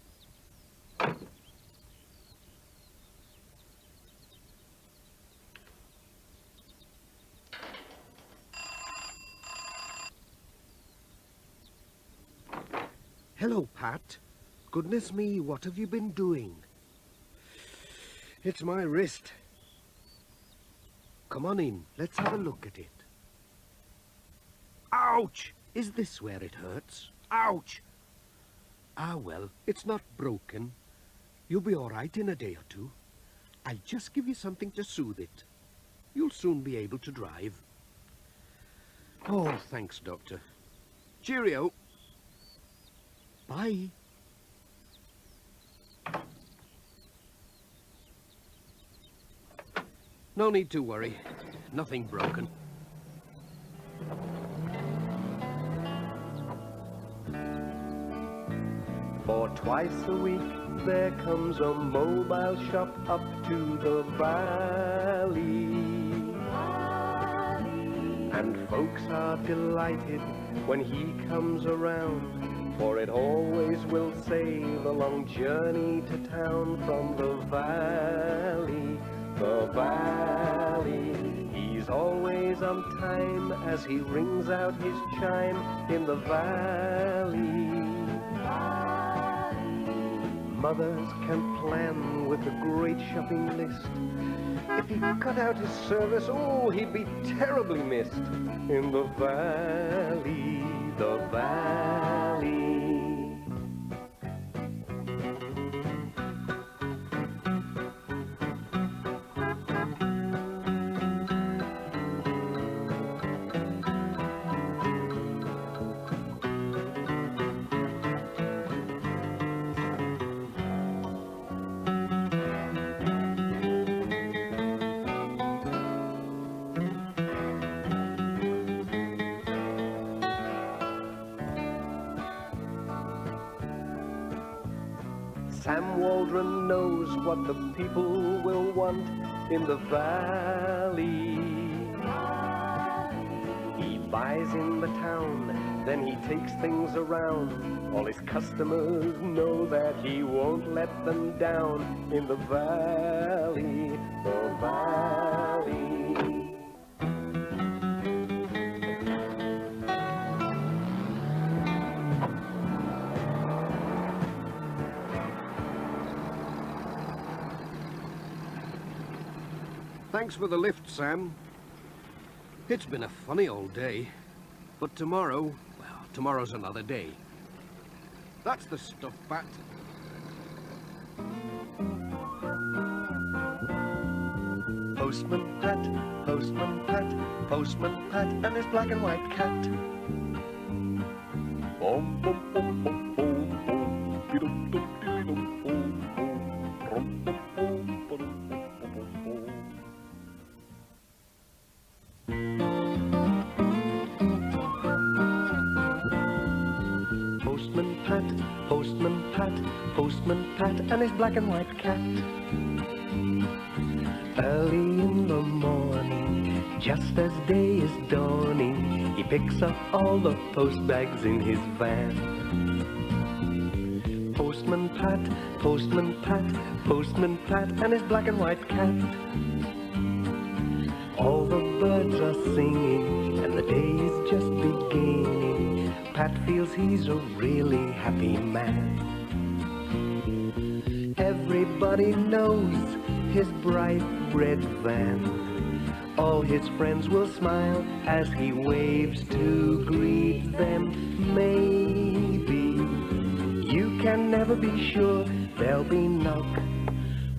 Hello, Pat. Goodness me, what have you been doing? It's my wrist. Come on in, let's have a look at it. Ouch! Is this where it hurts? Ouch! Ah, well, it's not broken. You'll be all right in a day or two. I'll just give you something to soothe it. You'll soon be able to drive. Oh, thanks, Doctor. Cheerio. Bye. No need to worry. Nothing broken. For twice a week there comes a mobile shop up to the valley. And folks are delighted when he comes around, for it always will save a long journey to town from the valley, the valley. He's always on time as he rings out his chime in the valley. Mothers can plan with a great shopping list. If he cut out his service, oh, he'd be terribly missed in the valley, the valley. Sam Waldron knows what the people will want in the valley. He buys in the town, then he takes things around. All his customers know that he won't let them down in the valley, the valley. Thanks for the lift, Sam. It's been a funny old day. But tomorrow, well, tomorrow's another day. That's the stuff, Pat. Postman Pat, Postman Pat, Postman Pat, and his black and white cat. Bom, bom, bom, bom, bom, bom, dee-dum, dum, dee-dum, bom, bom, brom, bom, bom, ba-dum, bom, bom, bom, bom. Postman Pat, Postman Pat, Postman Pat, and his black and white cat. Early in the morning, just as day is dawning, he picks up all the post bags in his van. Postman Pat, Postman Pat, Postman Pat, and his black and white cat. All the birds are singing, and the day is just beginning. Pat feels he's a really happy man. Everybody knows his bright red van. All his friends will smile as he waves to greet them. Maybe you can never be sure there'll be knock,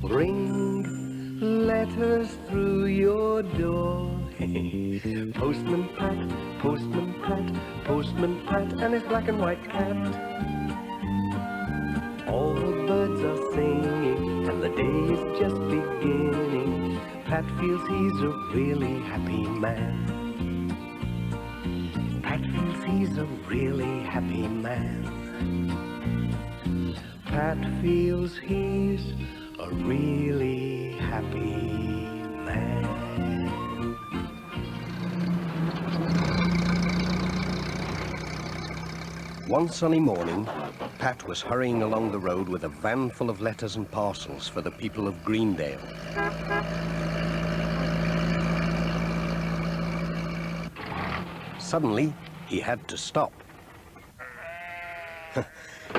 ring, letters through your door. Postman Pat, Postman Pat, Postman Pat, and his black and white cat. All the birds are singing, and the day is just beginning. Pat feels he's a really happy man. Pat feels he's a really happy man. Pat feels he's a really happy man. One sunny morning, Pat was hurrying along the road with a van full of letters and parcels for the people of Greendale. Suddenly, he had to stop.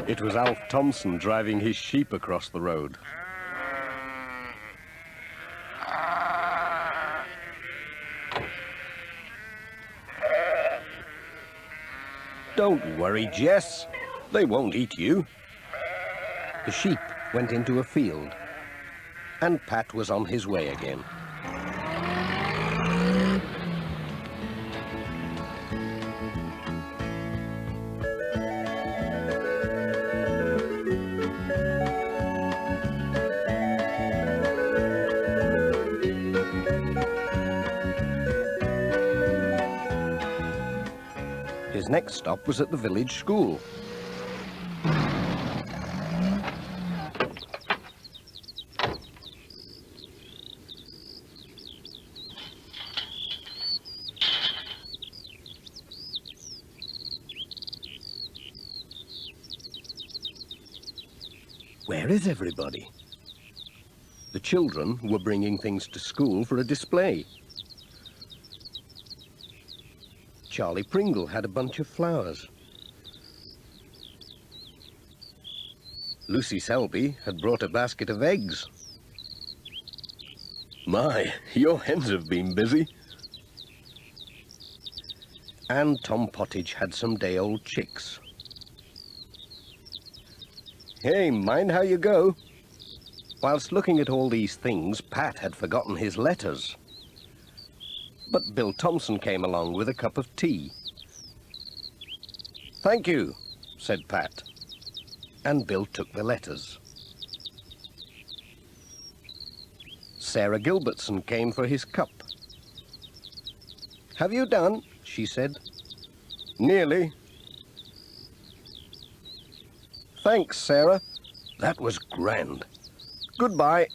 It was Alf Thompson driving his sheep across the road. Don't worry, Jess. They won't eat you. The sheep went into a field, and Pat was on his way again. His next stop was at the village school. Where is everybody? The children were bringing things to school for a display. Charlie Pringle had a bunch of flowers. Lucy Selby had brought a basket of eggs. My, your hens have been busy. And Tom Pottage had some day-old chicks. Hey, mind how you go. Whilst looking at all these things, Pat had forgotten his letters. But Bill Thompson came along with a cup of tea. "Thank you," said Pat. And Bill took the letters. Sarah Gilbertson came for his cup. "Have you done?" she said. "Nearly." "Thanks, Sarah. That was grand. Goodbye."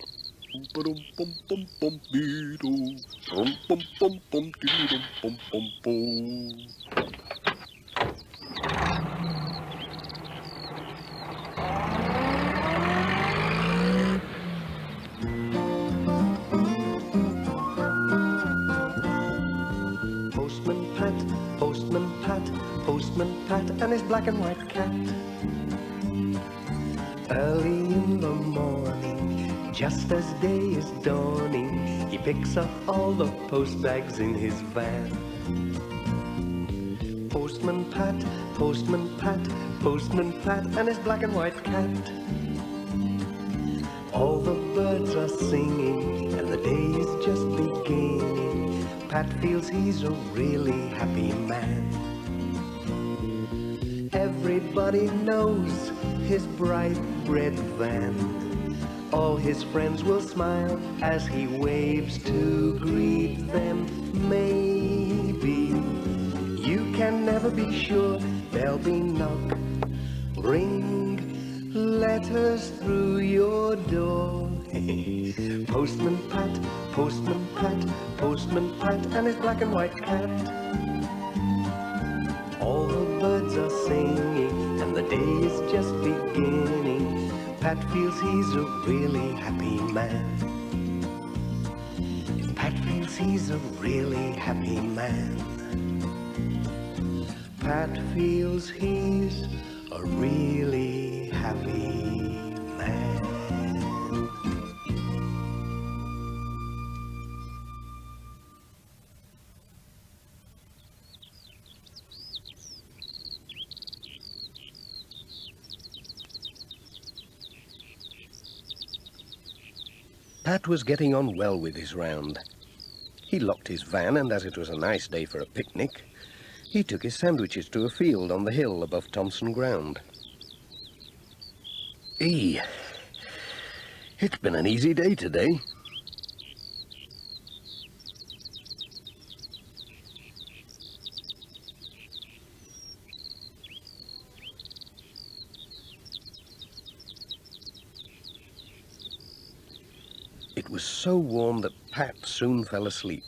Postman Pat and his black and white cat. Early in the morning, just as day is dawning, he picks up all the post bags in his van. Postman Pat, Postman Pat, Postman Pat and his black and white cat. All the birds are singing and the day is just beginning. Pat feels he's a really happy man. Everybody knows his bright red van. All his friends will smile as he waves to greet them. Maybe you can never be sure. There'll be knock, ring, letters through your door. Postman Pat, Postman Pat, Postman Pat and his black and white cat. All the birds are singing and the day is just beginning. Pat feels he's a really happy man. Pat feels he's a really happy man. Pat feels he's a really happy man. Pat was getting on well with his round. He locked his van, and as it was a nice day for a picnic, he took his sandwiches to a field on the hill above Thompson Ground. It's been an easy day today. It was so warm that Pat soon fell asleep.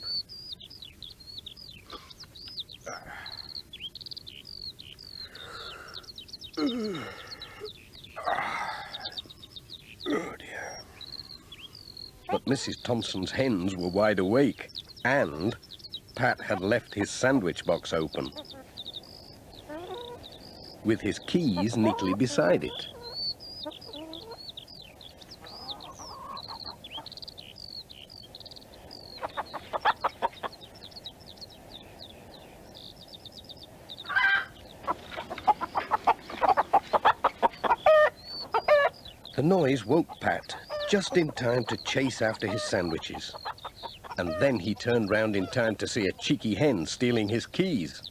Oh dear. But Mrs. Thompson's hens were wide awake, and Pat had left his sandwich box open, with his keys neatly beside it. The noise woke Pat just in time to chase after his sandwiches. And then he turned round in time to see a cheeky hen stealing his keys.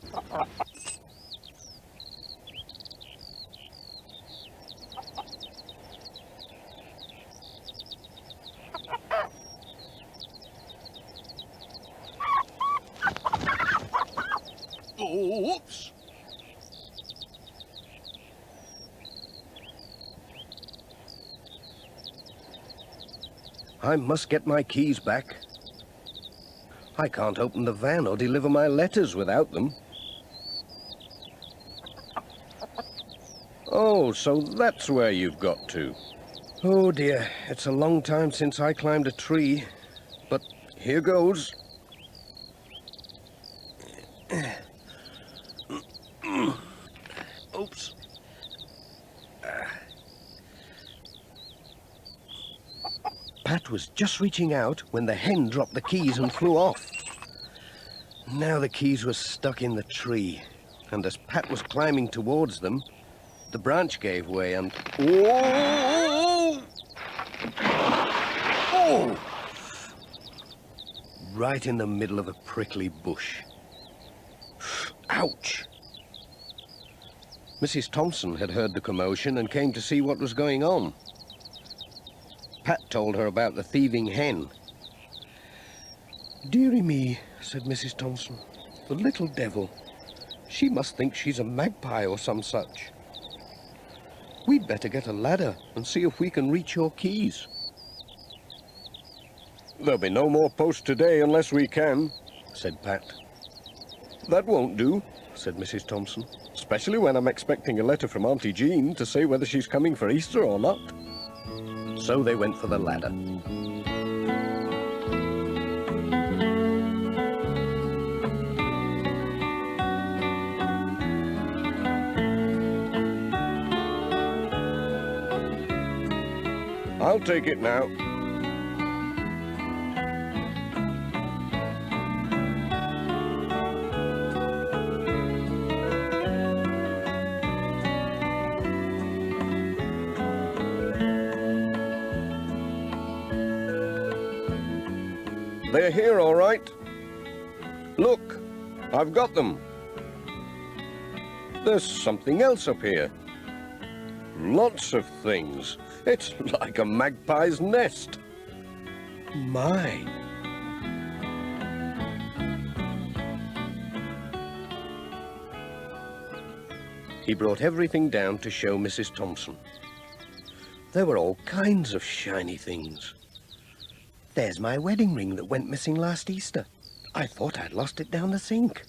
Oh, whoops! I must get my keys back. I can't open the van or deliver my letters without them. Oh, so that's where you've got to. Oh dear, it's a long time since I climbed a tree, but here goes. Oops. Pat was just reaching out when the hen dropped the keys and flew off. Now the keys were stuck in the tree, and as Pat was climbing towards them, the branch gave way and... Whoa! Oh! Right in the middle of a prickly bush. Ouch! Mrs. Thompson had heard the commotion and came to see what was going on. Pat told her about the thieving hen. "Dearie me," said Mrs. Thompson, "the little devil. She must think she's a magpie or some such. We'd better get a ladder and see if we can reach your keys." There'll be no more post today unless we can, said Pat. "That won't do, said Mrs. Thompson. especially when I'm expecting a letter from Auntie Jean to say whether she's coming for Easter or not." So they went for the ladder. I'll take it now. They're here, all right. Look, I've got them. There's something else up here. Lots of things. It's like a magpie's nest. My! He brought everything down to show Mrs. Thompson. There were all kinds of shiny things. There's my wedding ring that went missing last Easter. I thought I'd lost it down the sink.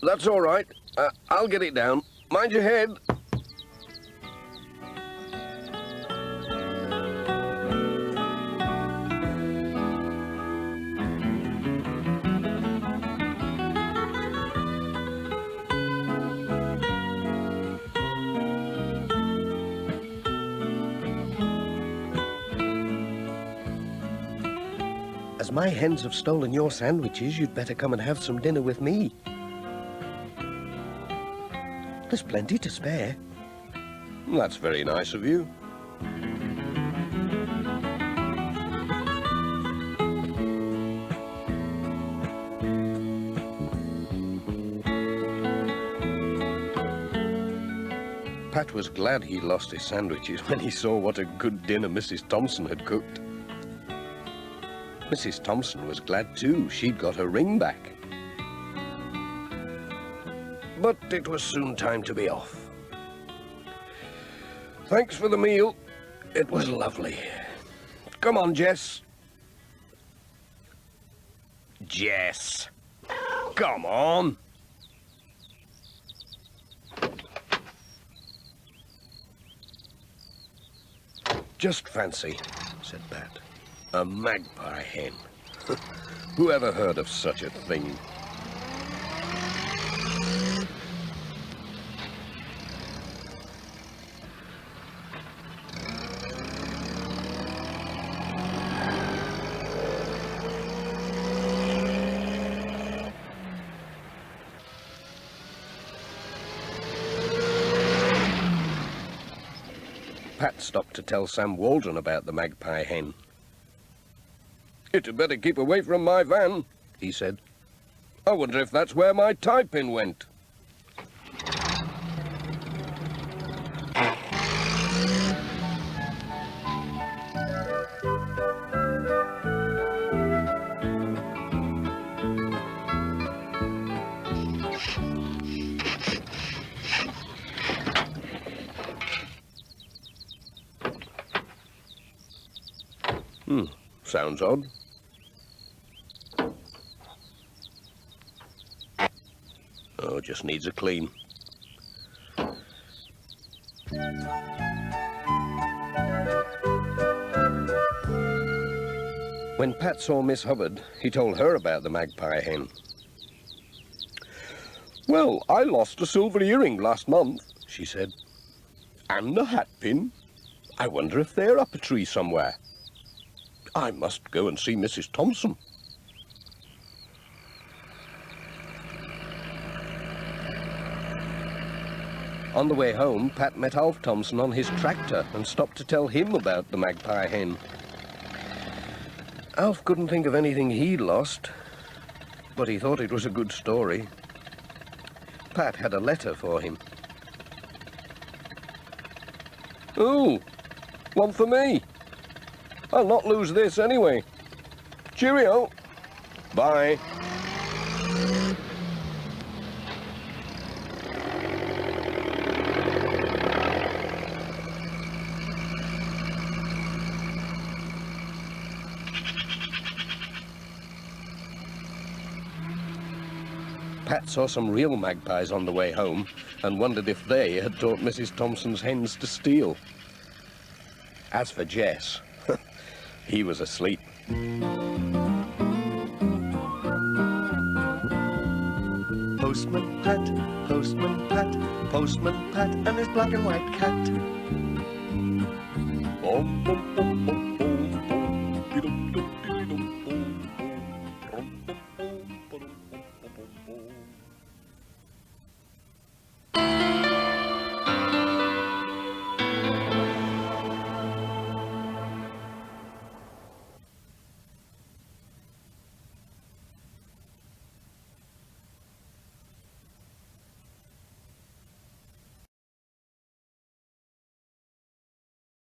That's all right. I'll get it down. Mind your head. As my hens have stolen your sandwiches, you'd better come and have some dinner with me. There's plenty to spare. That's very nice of you. Pat was glad he lost his sandwiches when he saw what a good dinner Mrs. Thompson had cooked. Mrs. Thompson was glad too. She'd got her ring back. But it was soon time to be off. Thanks for the meal. It was lovely. Come on, Jess. Jess. Come on. Just fancy, said Pat. A magpie hen. Who ever heard of such a thing? Pat stopped to tell Sam Waldron about the magpie hen. "It had better keep away from my van," he said. "I wonder if that's where my tie pin went." Sounds odd. Oh, just needs a clean. When Pat saw Miss Hubbard, he told her about the magpie hen. Well, I lost a silver earring last month, she said. And a hat pin. I wonder if they're up a tree somewhere. I must go and see Mrs. Thompson. On the way home, Pat met Alf Thompson on his tractor and stopped to tell him about the magpie hen. Alf couldn't think of anything he'd lost, but he thought it was a good story. Pat had a letter for him. Oh, one for me. I'll not lose this anyway. Cheerio. Bye. Pat saw some real magpies on the way home and wondered if they had taught Mrs. Thompson's hens to steal. As for Jess, he was asleep. Postman Pat, Postman Pat, Postman Pat and his black and white cat. Bum, bum,